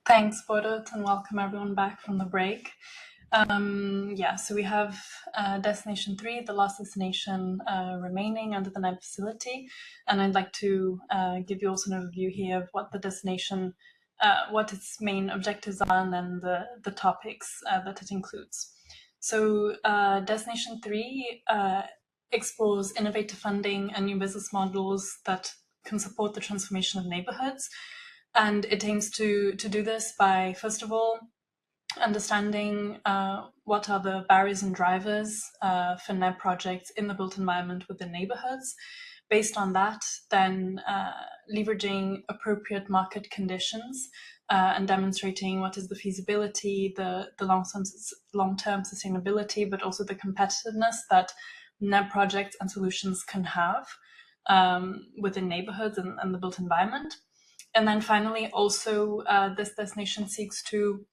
Thanks, Bodot, and welcome everyone back from the break. So we have Destination 3, the last destination remaining under the NEB Facility, and I'd like to give you also an overview here of what the destination, what its main objectives are, and then the topics that it includes. So Destination 3 explores innovative funding and new business models that can support the transformation of neighbourhoods. And it aims to do this by, first of all, understanding what are the barriers and drivers for NEB projects in the built environment within neighbourhoods. Based on that, then leveraging appropriate market conditions and demonstrating what is the feasibility, the long-term sustainability, but also the competitiveness that NEB projects and solutions can have within neighbourhoods and the built environment. And then finally, also, this destination seeks to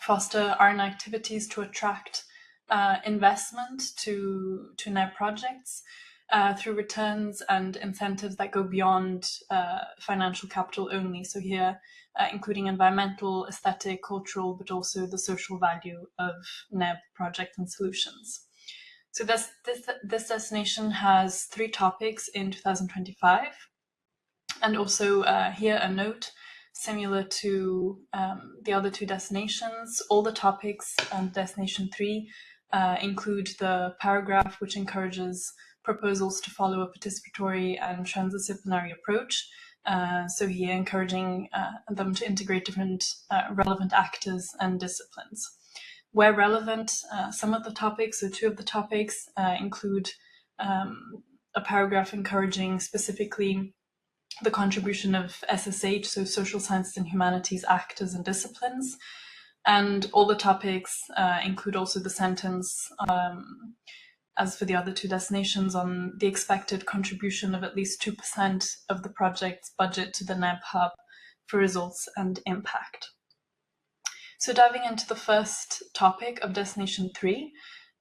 foster R&D activities to attract investment to NEB projects through returns and incentives that go beyond financial capital only. So here, including environmental, aesthetic, cultural, but also the social value of NEB projects and solutions. So this destination has 3 topics in 2025. And also here a note, similar to the other 2 destinations, all the topics on Destination 3 include the paragraph which encourages proposals to follow a participatory and transdisciplinary approach. So here encouraging them to integrate different relevant actors and disciplines. Where relevant, some of the topics, or 2 of the topics, include a paragraph encouraging specifically the contribution of SSH, so social sciences and humanities actors and disciplines. And all the topics include also the sentence, as for the other 2 destinations, on the expected contribution of at least 2% of the project's budget to the NEB Hub for results and impact. So diving into the first topic of Destination 3,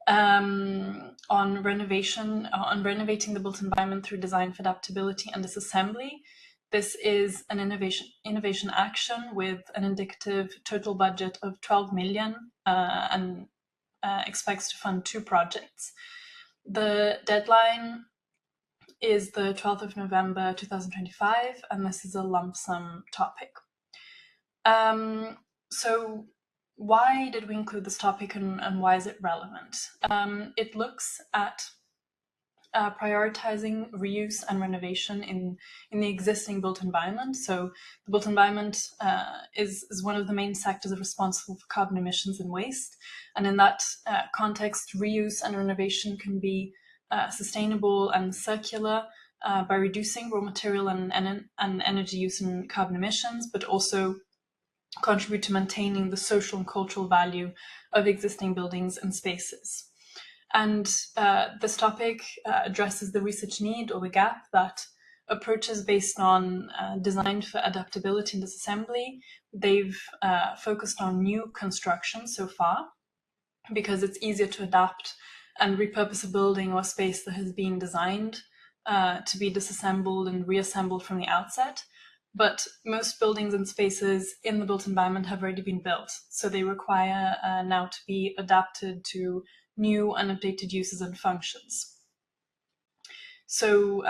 on renovating the built environment through design for adaptability and disassembly. This is an innovation action with an indicative total budget of 12 million and expects to fund 2 projects. The deadline is the 12th of November 2025, and this is a lump sum topic. So why did we include this topic, and why is it relevant? It looks at prioritizing reuse and renovation in the existing built environment. So the built environment is one of the main sectors responsible for carbon emissions and waste. And in that context, reuse and renovation can be sustainable and circular by reducing raw material and energy use and carbon emissions, but also contribute to maintaining the social and cultural value of existing buildings and spaces. And this topic addresses the research need, or the gap, that approaches based on design for adaptability and disassembly. They've focused on new construction so far because it's easier to adapt and repurpose a building or space that has been designed to be disassembled and reassembled from the outset. But most buildings and spaces in the built environment have already been built, so they require now to be adapted to new and updated uses and functions. So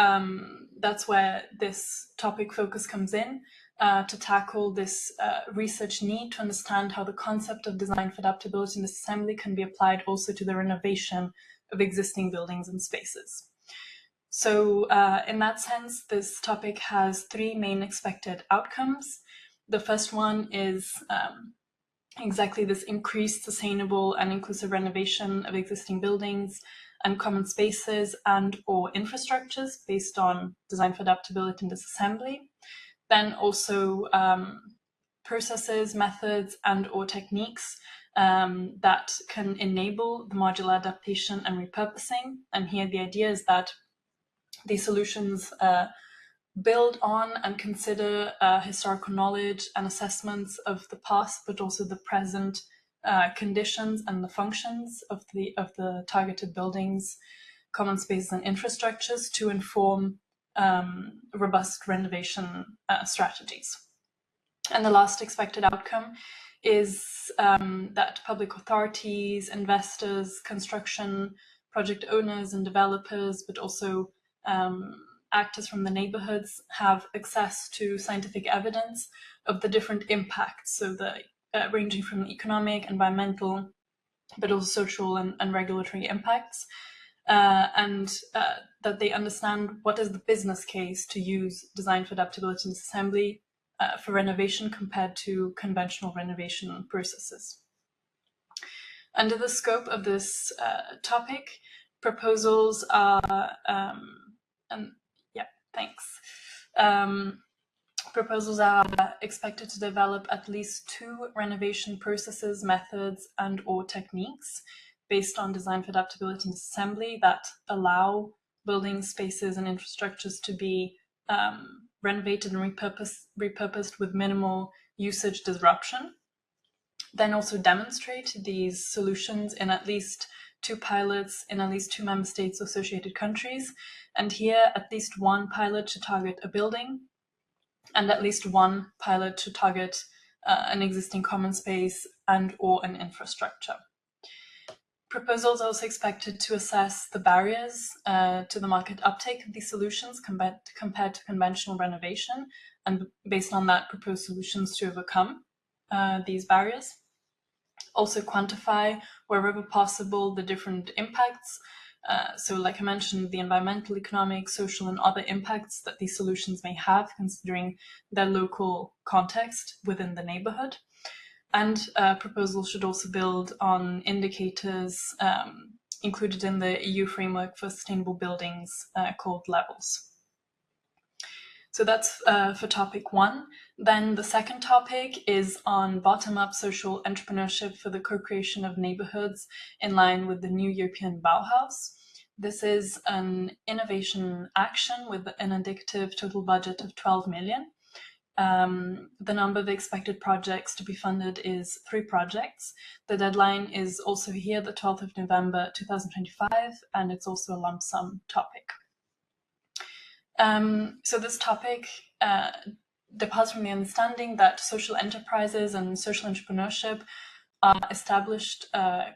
that's where this topic focus comes in, to tackle this research need to understand how the concept of design for adaptability and disassembly can be applied also to the renovation of existing buildings and spaces. So in that sense, this topic has 3 main expected outcomes. The first one is exactly this increased sustainable and inclusive renovation of existing buildings and common spaces and/or infrastructures based on design for adaptability and disassembly. Then also processes, methods, and/or techniques that can enable the modular adaptation and repurposing. And here the idea is that these solutions build on and consider historical knowledge and assessments of the past, but also the present conditions and the functions of the targeted buildings, common spaces, and infrastructures to inform robust renovation strategies. And the last expected outcome is that public authorities, investors, construction project owners and developers, but also actors from the neighborhoods have access to scientific evidence of the different impacts, so ranging from economic, environmental, but also social and regulatory impacts, and that they understand what is the business case to use design for adaptability and disassembly for renovation compared to conventional renovation processes. Under the scope of this topic, proposals are, proposals are expected to develop at least 2 renovation processes, methods, and/or techniques based on design for adaptability and disassembly that allow buildings, spaces, and infrastructures to be renovated and repurposed with minimal usage disruption. Then also demonstrate these solutions in at least 2 pilots in at least 2 member states or associated countries. And here, at least 1 pilot should target a building, and at least 1 pilot should target an existing common space and/or an infrastructure. Proposals are also expected to assess the barriers to the market uptake of these solutions compared to conventional renovation, and based on that, propose solutions to overcome these barriers. Also quantify, wherever possible, the different impacts. So like I mentioned, the environmental, economic, social, and other impacts that these solutions may have, considering their local context within the neighborhood. And proposals should also build on indicators included in the EU framework for sustainable buildings called levels. So that's for topic 1. Then the second topic is on bottom-up social entrepreneurship for the co-creation of neighborhoods in line with the new European Bauhaus. This is an innovation action with an indicative total budget of 12 million. The number of expected projects to be funded is 3 projects. The deadline is also here, the 12th of November 2025, and it's also a lump sum topic. So this topic departs from the understanding that social enterprises and social entrepreneurship are established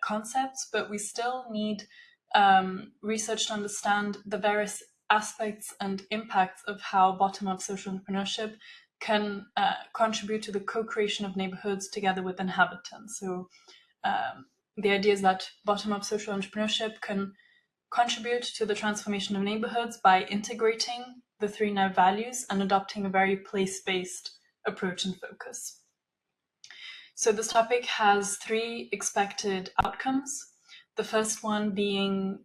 concepts, but we still need research to understand the various aspects and impacts of how bottom-up social entrepreneurship can contribute to the co-creation of neighborhoods together with inhabitants. So the idea is that bottom-up social entrepreneurship can contribute to the transformation of neighborhoods by integrating the 3 NEB values and adopting a very place-based approach and focus. So this topic has 3 expected outcomes. The first one being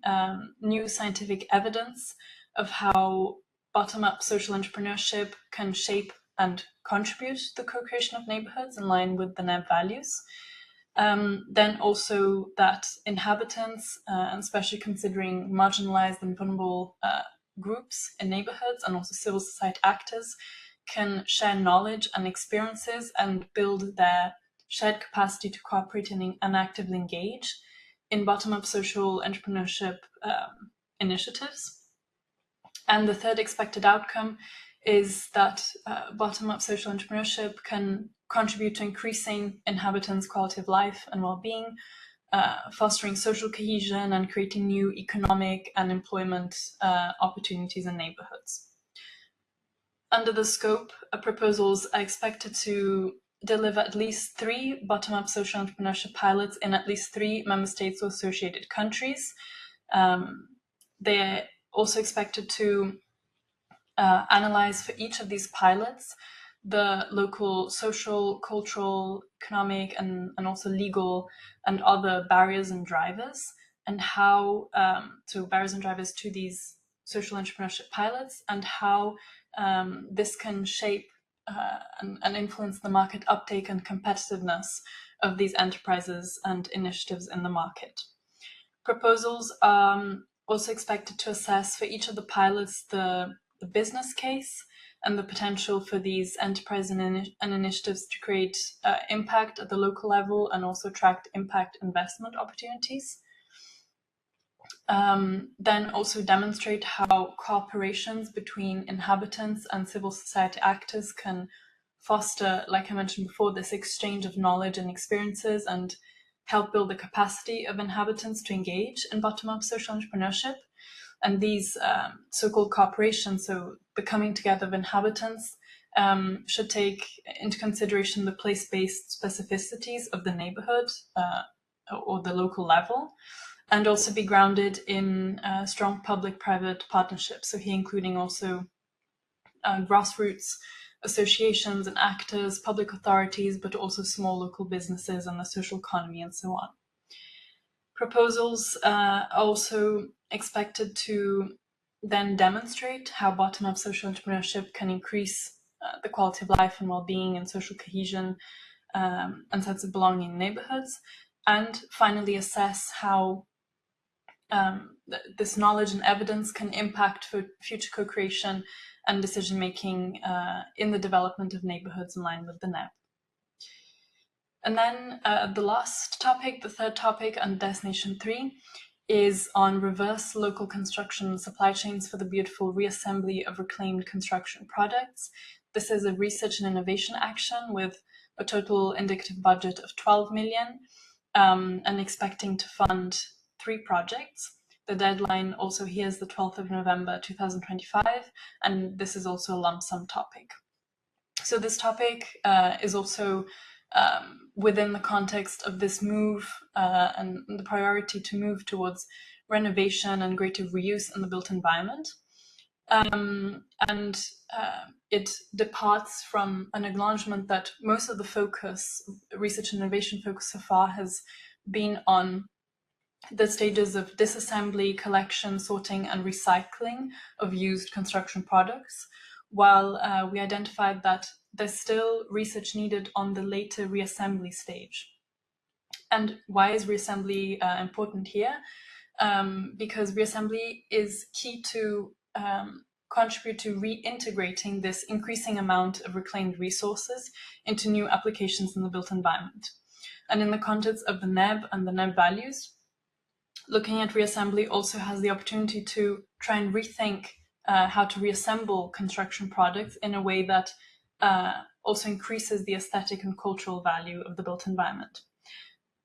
new scientific evidence of how bottom-up social entrepreneurship can shape and contribute to the co-creation of neighborhoods in line with the NEB values. Then also that inhabitants, and especially considering marginalized and vulnerable groups in neighborhoods, and also civil society actors, can share knowledge and experiences and build their shared capacity to cooperate and actively engage in bottom-up social entrepreneurship initiatives. And the third expected outcome is that bottom-up social entrepreneurship can contribute to increasing inhabitants' quality of life and well-being, fostering social cohesion and creating new economic and employment opportunities in neighborhoods. Under the scope, proposals are expected to deliver at least 3 bottom-up social entrepreneurship pilots in at least 3 member states or associated countries. They're also expected to analyze for each of these pilots the local social, cultural, economic, and also legal and other barriers and drivers, and how, so barriers and drivers to these social entrepreneurship pilots, and how this can shape and influence the market uptake and competitiveness of these enterprises and initiatives in the market. Proposals are also expected to assess for each of the pilots the business case and the potential for these enterprises and initiatives to create impact at the local level and also attract impact investment opportunities. Then also demonstrate how cooperations between inhabitants and civil society actors can foster, like I mentioned before, this exchange of knowledge and experiences and help build the capacity of inhabitants to engage in bottom-up social entrepreneurship. And these so-called corporations, so the coming together of inhabitants, should take into consideration the place-based specificities of the neighborhood or the local level, and also be grounded in strong public-private partnerships. So here including also grassroots associations and actors, public authorities, but also small local businesses and the social economy and so on. Proposals are also expected to then demonstrate how bottom-up social entrepreneurship can increase the quality of life and well-being and social cohesion and sense of belonging in neighborhoods, and finally assess how this knowledge and evidence can impact for future co-creation and decision-making in the development of neighborhoods in line with the NEB. And then the last topic, the third topic on Destination 3, is on reverse local construction supply chains for the beautiful reassembly of reclaimed construction products. This is a research and innovation action with a total indicative budget of 12 million and expecting to fund 3 projects. The deadline also here is the 12th of November 2025, and this is also a lump sum topic. So this topic is also within the context of this move and the priority to move towards renovation and greater reuse in the built environment. It departs from an acknowledgement that most of the focus, research and innovation focus so far, has been on the stages of disassembly, collection, sorting, and recycling of used construction products, while we identified that there's still research needed on the later reassembly stage. And why is reassembly important here? Because reassembly is key to contribute to reintegrating this increasing amount of reclaimed resources into new applications in the built environment. And in the context of the NEB and the NEB values, looking at reassembly also has the opportunity to try and rethink how to reassemble construction products in a way that also increases the aesthetic and cultural value of the built environment.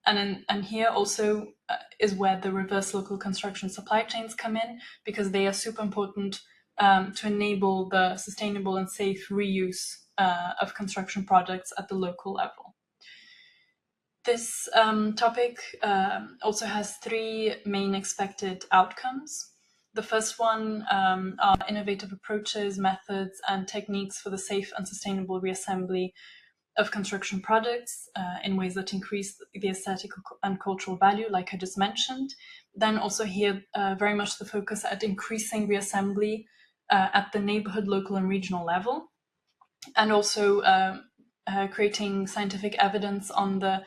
And here also is where the reverse local construction supply chains come in, because they are super important to enable the sustainable and safe reuse of construction products at the local level. This topic also has 3 main expected outcomes. The first one are innovative approaches, methods, and techniques for the safe and sustainable reassembly of construction products in ways that increase the aesthetic and cultural value, like I just mentioned. Then also here, very much the focus at increasing reassembly at the neighborhood, local, and regional level, and also creating scientific evidence on the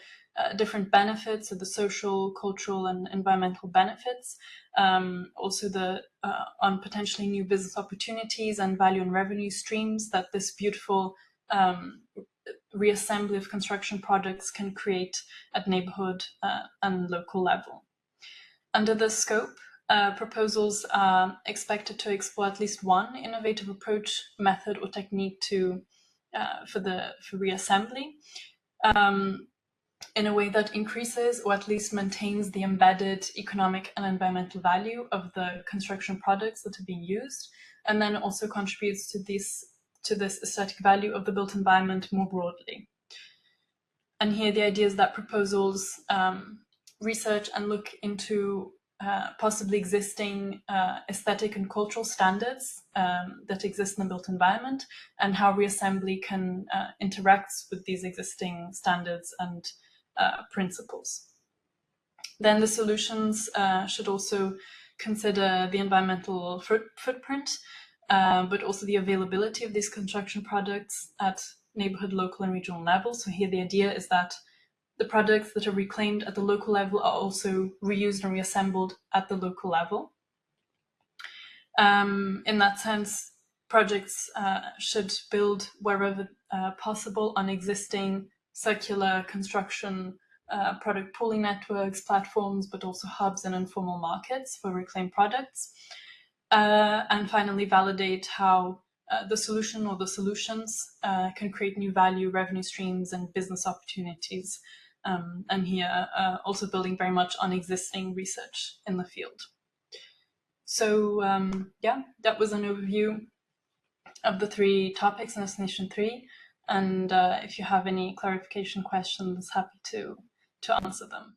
different benefits of the social, cultural, and environmental benefits, also on potentially new business opportunities and value and revenue streams that this beautiful reassembly of construction products can create at neighborhood and local level. Under this scope, proposals are expected to explore at least one innovative approach, method, or technique for reassembly in a way that increases or at least maintains the embedded economic and environmental value of the construction products that are being used, and then also contributes to this aesthetic value of the built environment more broadly. And here the idea is that proposals research and look into possibly existing aesthetic and cultural standards that exist in the built environment, and how reassembly can interact with these existing standards and principles. Then the solutions should also consider the environmental footprint, but also the availability of these construction products at neighborhood, local, and regional levels. So here the idea is that the products that are reclaimed at the local level are also reused and reassembled at the local level. In that sense, projects should build wherever possible on existing circular construction product pooling networks, platforms, but also hubs and informal markets for reclaimed products. And finally, validate how the solution or the solutions can create new value, revenue streams, and business opportunities. And here also building very much on existing research in the field. So yeah, that was an overview of the 3 topics in Destination 3. And if you have any clarification questions, happy to answer them.